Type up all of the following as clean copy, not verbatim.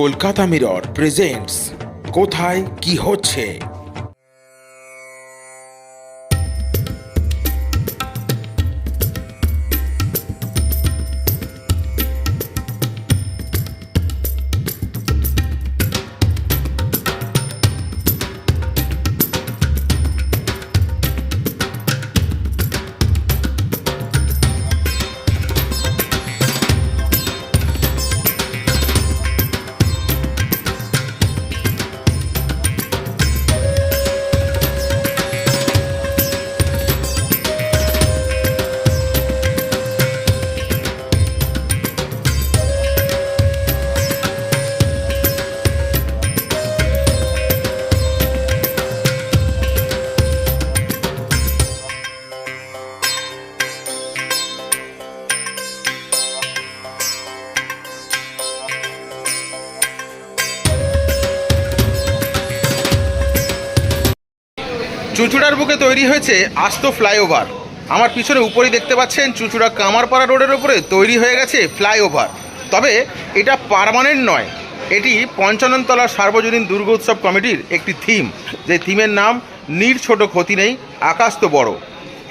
Kolkata mirror presents কোথায় কি হচ্ছে। চুঁচুড়ার বুকে তৈরি হয়েছে আস্ত ফ্লাইওভার। আমার পিছনে উপরেই দেখতে পাচ্ছেন চুঁচুড়া কামারপাড়া রোডের ওপরে তৈরি হয়ে গেছে ফ্লাইওভার। তবে এটা পার্মানেন্ট নয়, এটি পঞ্চাননতলা সার্বজনীন দুর্গোৎসব কমিটির একটি থিম, যে থিমের নাম নীর ছোট ক্ষতি নেই আকাশ তো বড়।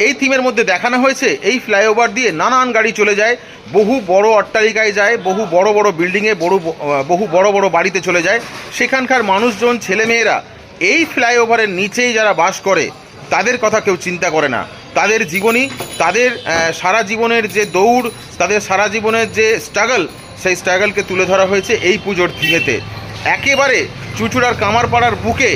এই থিমের মধ্যে দেখানো হয়েছে এই ফ্লাইওভার দিয়ে নানান গাড়ি চলে যায়, বহু বড় অট্টালিকায় যায়, বহু বড় বড় বিল্ডিংয়ে বহু বড় বড় বাড়িতে চলে যায়। সেখানকার মানুষজন, ছেলেমেয়েরা এই ফ্লাইওভারের নিচেই যারা বাস করে তাদের কথা কেউ চিন্তা করে না। তাদের জীবনী, তাদের সারা জীবনের যে দৌড়, তাদের সারা জীবনের যে স্ট্রাগল, সেই স্ট্রাগলকে তুলে ধরা হয়েছে এই পুজোর থিমেতে। একেবারে চুঁচুড়ার কামারপাড়ার বুকে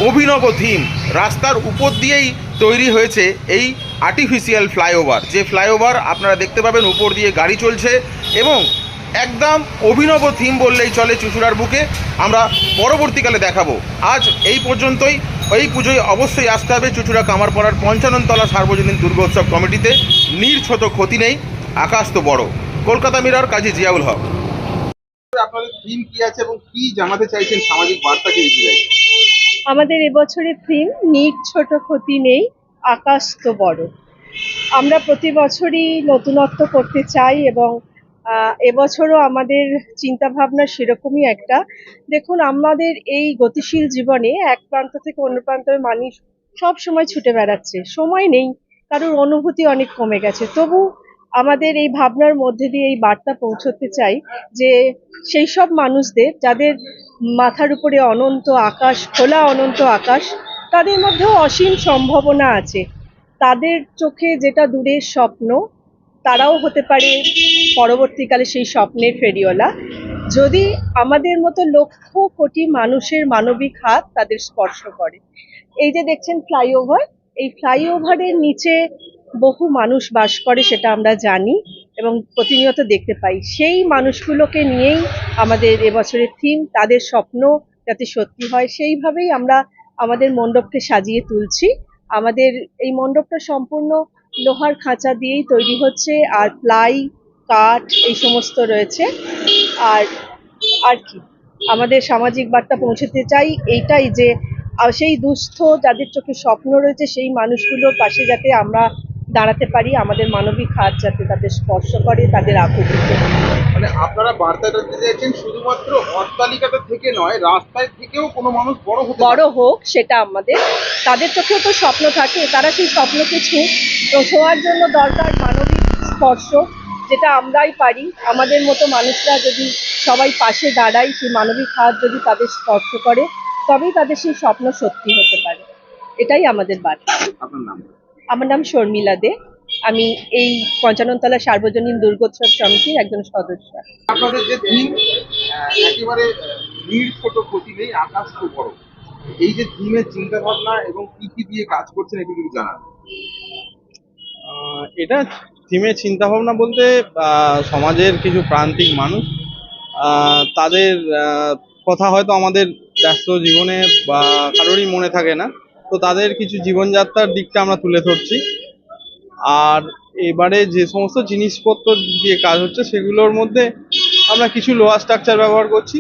অভিনব থিম, রাস্তার উপর দিয়েই তৈরি হয়েছে এই আর্টিফিশিয়াল ফ্লাইওভার। যে ফ্লাইওভার আপনারা দেখতে পাবেন উপর দিয়ে গাড়ি চলছে এবং একদম অভিনব থিম বললেই চলে চুঁচুড়ার বুকে। আমরা পরবর্তীকালে দেখাবো। আজ এই পর্যন্তই। এই পুজোয় অবশ্যই আসতে হবে চুঁচুড়া কামারপাড়ার পঞ্চাননতলা সার্বজনীন দুর্গোৎসব কমিটিতে। নীর ছোট ক্ষতি নেই আকাশ তো বড়। কলকাতা মিরর, কাজী জিয়াউল হক। আপনাদের থিম কি আছে এবং কি জানাতে চাইছেন, সামাজিক বার্তা কি দিতে চাইছেন? আমাদের এবছরের থিম নীর ছোট ক্ষতি নেই আকাশ তো বড়। আমরা প্রতি বছরই নতুনত্ব করতে চাই এবং এবছরও আমাদের চিন্তা ভাবনা সেরকমই একটা। দেখুন, আমাদের এই গতিশীল জীবনে এক প্রান্ত থেকে অন্য প্রান্তের মানুষ সব সময় ছুটে বেড়াচ্ছে, সময় নেই, কারোর অনুভূতি অনেক কমে গেছে। তবু আমাদের এই ভাবনার মধ্যে দিয়ে এই বার্তা পৌঁছতে চাই যে সেই সব মানুষদের যাদের মাথার উপরে অনন্ত আকাশ, খোলা অনন্ত আকাশ, তাদের মধ্যেও অসীম সম্ভাবনা আছে। তাদের চোখে যেটা দূরের স্বপ্ন, তারাও হতে পারে পরবর্তীকালে সেই স্বপ্নের ফেরিওয়ালা, যদি আমাদের মতো লক্ষ কোটি মানুষের মানবিক হাত তাদের স্পর্শ করে। এই যে দেখছেন ফ্লাইওভার, এই ফ্লাইওভারের নিচে বহু মানুষ বাস করে, সেটা আমরা জানি এবং প্রতিনিয়ত দেখতে পাই। সেই মানুষগুলোকে নিয়েই আমাদের এবছরের থিম, তাদের স্বপ্ন যাতে সত্যি হয় সেইভাবেই আমরা আমাদের মণ্ডপকে সাজিয়ে তুলছি। আমাদের এই মণ্ডপটা সম্পূর্ণ লোহার খাঁচা দিয়েই তৈরি হচ্ছে, আর প্লাই, কাঠ এই সমস্ত রয়েছে। আর আর কি আমাদের সামাজিক বার্তা পৌঁছতে চাই এইটাই যে সেই দুস্থ যাদের চোখে স্বপ্ন রয়েছে সেই মানুষগুলোর পাশে যাতে আমরা দাঁড়াতে পারি, আমাদের মানবিক হাত যাতে তাদের স্পর্শ করে, তাদের আকুতিতে। মানে আপনারা বার্তাটা দিতে চাইছেন শুধুমাত্র অট্টালিকাটা থেকে নয়, রাস্তায় থেকেও কোনো মানুষ বড় হোক, সেটা আমাদের, তাদের চোখেও তো স্বপ্ন থাকে, তারা সেই স্বপ্নকে ছোঁয়ার জন্য দরকার মানবিক স্পর্শ, যেটা আমরাই পারি। আমাদের মতো মানুষরা যদি সবাই পাশে দাঁড়াই, সেই মানবিক হাত যদি তাদের স্পর্শ করে, তবেই তাদের সেই স্বপ্ন সত্যি হতে পারে। এটাই আমাদের বার্তা। আপনার নাম? আমার নাম শর্মিলা দে, আমি এই পঞ্চাননতলা সার্বজনীন দুর্গোৎসব সমিতির একজন সদস্য। আপনাদের যে থিম একেবারে নীর ছোট ক্ষতি নেই আকাশ তো বড়, এই যে থিমের চিন্তা ভাবনা এবং কি কি দিয়ে কাজ করছেন একটু যদি জানান। এটা থিমের চিন্তা ভাবনা বলতে সমাজের কিছু প্রান্তিক মানুষ, তাদের কথা হয়তো আমাদের ব্যস্ত জীবনে বা কারোরই মনে থাকে না, তো তাদের কিছু জীবনযাত্রার দিকটা আমরা তুলে ধরছি। আর এবারে যে সমস্ত জিনিসপত্র দিয়ে কাজ হচ্ছে সেগুলোর মধ্যে আমরা কিছু লোহা স্ট্রাকচার ব্যবহার করছি,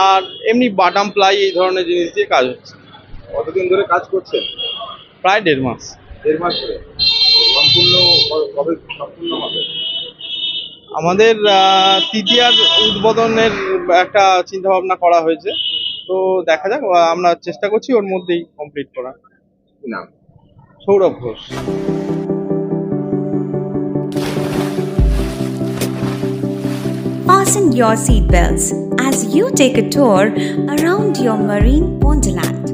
আর এমনি বাটাম প্লাই এই ধরনের জিনিস দিয়ে কাজ হচ্ছে। কতদিন ধরে কাজ করছেন? প্রায় 1.5 মাস। 1.5 মাস ধরে। সম্পূর্ণ কবে সম্পূর্ণ হবে? আমাদের তৃতীয়ার উদ্বোধনের একটা চিন্তা ভাবনা করা হয়েছে, তো দেখা যাক, আমরা চেষ্টা করছি ওর মধ্যেই কমপ্লিট করা। নাম Sourav Ghosh. Fasten your seatbelts as you take a tour around your marine wonderland.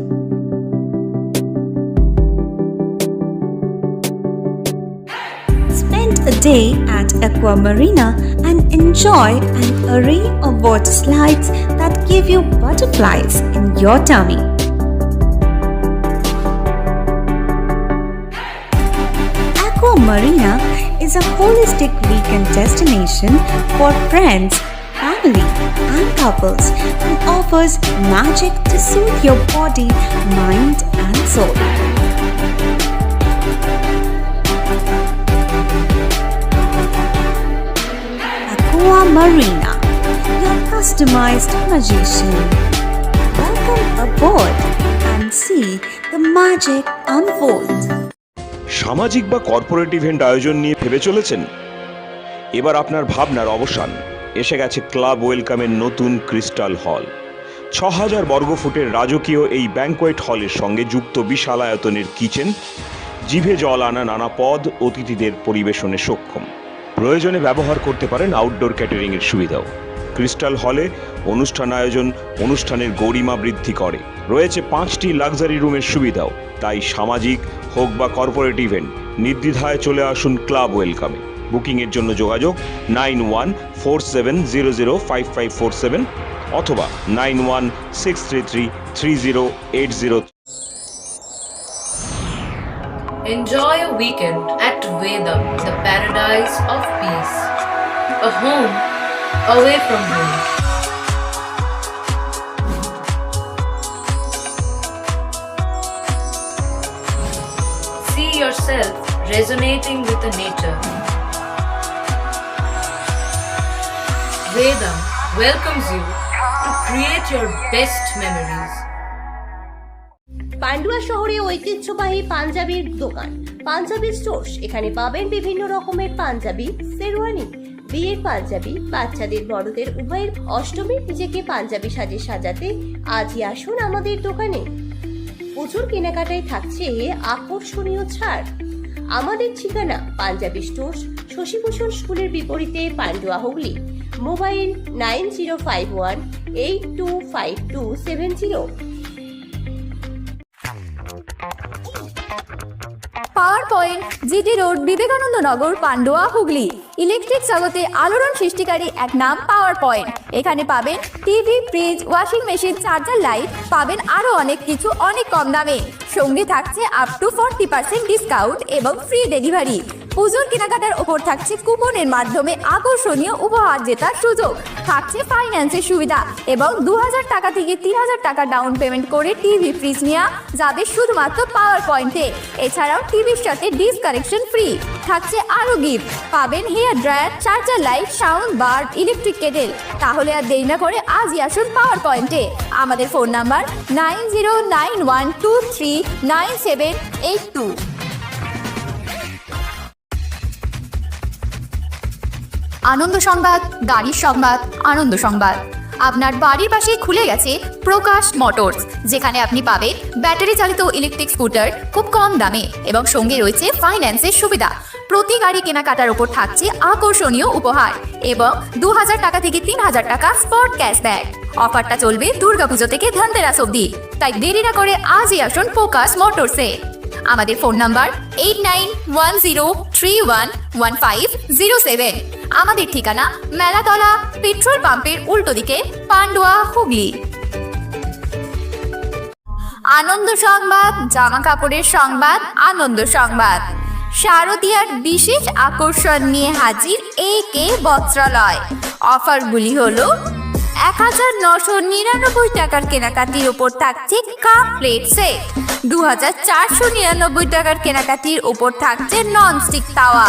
Spend a day at Aqua Marina and enjoy an array of water slides that give you butterflies in your tummy. Aqua Marina is a holistic weekend destination for friends, family, and couples and offers magic to soothe your body, mind, and soul. Aqua Marina, your customized magician. Welcome aboard and see the magic unfold. সামাজিক বা corporate event আয়োজন নিয়ে ভেবে চলেছেন? এবার আপনার ভাবনার অবসান। এসে গেছে ক্লাব ওয়েলকামের নতুন ক্রিস্টাল হল। ৬,০০০ বর্গফুটের রাজকীয় এই ব্যাংকোয়েট হলের সঙ্গে যুক্ত বিশাল আয়তনের কিচেন, জিভে জল আনা নানা পদ অতিথিদের পরিবেশনে সক্ষম। প্রয়োজনে ব্যবহার করতে পারেন আউটডোর ক্যাটারিংয়ের সুবিধাও। ক্রিস্টাল হলে অনুষ্ঠান আয়োজন অনুষ্ঠানের গরিমা বৃদ্ধি করে। রয়েছে ৫টি লাক্সারি রুমের সুবিধাও। তাই সামাজিক হোক বা কর্পোরেট ইভেন্ট, নির্দ্বিধায় চলে আসুন ক্লাব ওয়েলকামে। বুকিংয়ের জন্য যোগাযোগ 9147005547 অথবা 9163333080। Enjoy a weekend at Vedam, the paradise of peace. A home away from home. See yourself resonating with the nature. Vedam welcomes you to create your best memories. Pandua শহরে ঐতিহ্যবাহী পাঞ্জাবির দোকান পাঞ্জাবি স্টোর্স। এখানে পাবেন বিভিন্ন রকমের পাঞ্জাবি, শেরওয়ানি, বিয়ের পাঞ্জাবি, বাচ্চাদের বড়দের উভয়ের। অষ্টমীর নিজেকে পাঞ্জাবি সাজে সাজাতে আজই আসুন আমাদের দোকানে। প্রচুর কেনাকাটায় থাকছে আকর্ষণীয় ছাড়। আমাদের ঠিকানা পাঞ্জাবি স্টোর্স, শশীভূষণ স্কুলের বিপরীতে, Pandua, Hooghly. Mobile 9051825270। Power point, GT road, Vivekananda Nagar, Pandua, Hooghly. Electric জগতে আলোড়ন সৃষ্টিকারী এক নাম পাওয়ার পয়েন্ট। এখানে পাবেন TV, fridge, washing machine, charger light, পাবেন আরো অনেক কিছু অনেক কম দামে। সঙ্গে থাকছে আপ টু 40% ডিসকাউন্ট এবং ফ্রি ডেলিভারি। পুজোর কেনাকাটার ওপর থাকছে কুপনের মাধ্যমে আকর্ষণীয় উপহার জেতার সুযোগ। থাকছে ফাইন্যান্সের সুবিধা এবং ২,০০০ টাকা থেকে ৩,০০০ টাকা ডাউন পেমেন্ট করে টিভি, ফ্রিজ নেওয়া যাবে শুধুমাত্র পাওয়ার পয়েন্টে। এছাড়াও টিভির সাথে ডিশ কানেকশন ফ্রি। থাকছে আরও গিফট, পাবেন hair dryer, charger light, sound bar, electric kettle. তাহলে আর দেরি না করে আজই আসুন পাওয়ার পয়েন্টে। আমাদের ফোন নাম্বার 9091239782। আনন্দ সংবাদ, গাড়ির সংবাদ, আনন্দ সংবাদ। আপনার বাড়ির পাশে খুলে গেছে প্রকাশ মোটরস, যেখানে আপনি পাবেন ব্যাটারি চালিত ইলেকট্রিক স্কুটার খুব কম দামে এবং সঙ্গে রয়েছে ফাইন্যান্সের সুবিধা। প্রতি গাড়ি কেনাকাটার উপর থাকছে আকর্ষণীয় উপহার এবং ২,০০০ টাকা থেকে ৩,০০০ টাকা স্পট ক্যাশব্যাক। অফারটা চলবে দুর্গাপুজো থেকে ধনতেরাস অবধি। তাই দেরি না করে আজই আসুন প্রকাশ মোটরসে। আমাদের ফোন নাম্বার 8910311507। আমাদের ঠিকানা মেলাতলা, পেট্রোল পাম্পের উল্টো দিকে, পান্ডুয়া, হুগলি। আনন্দ সংবাদ, জামা কাপড়ের সংবাদ, আনন্দ সংবাদ। শারদীয়ার বিশেষ আকর্ষণ নিয়ে হাজির AK বস্ত্রালয়। অফারগুলি হলো ১,৯৯৯ টাকার কেনাকাটির ওপর থাকছে কাপ প্লেট সেট, ২,৪৯৯ টাকার কেনাকাটির ওপর থাকছে ননস্টিক তাওয়া,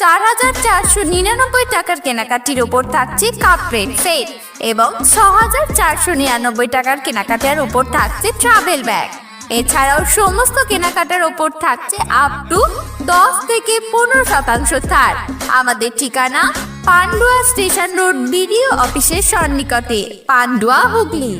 ৪,৪৯৯ টাকার কেনাকাটির ওপর থাকছে কাপ প্লেট সেট এবং ৬,৪৯৯ টাকার কেনাকাটার ওপর থাকছে ট্রাভেল ব্যাগ। এছাড়াও সমস্ত কেনাকাটার ওপর থাকছে আপ টু 10 থেকে 15% ছাড়। আমাদের ঠিকানা পান্ডুয়া স্টেশন রোড বিডিও অফিসের সন্নিকটে, পান্ডুয়া হুগলি।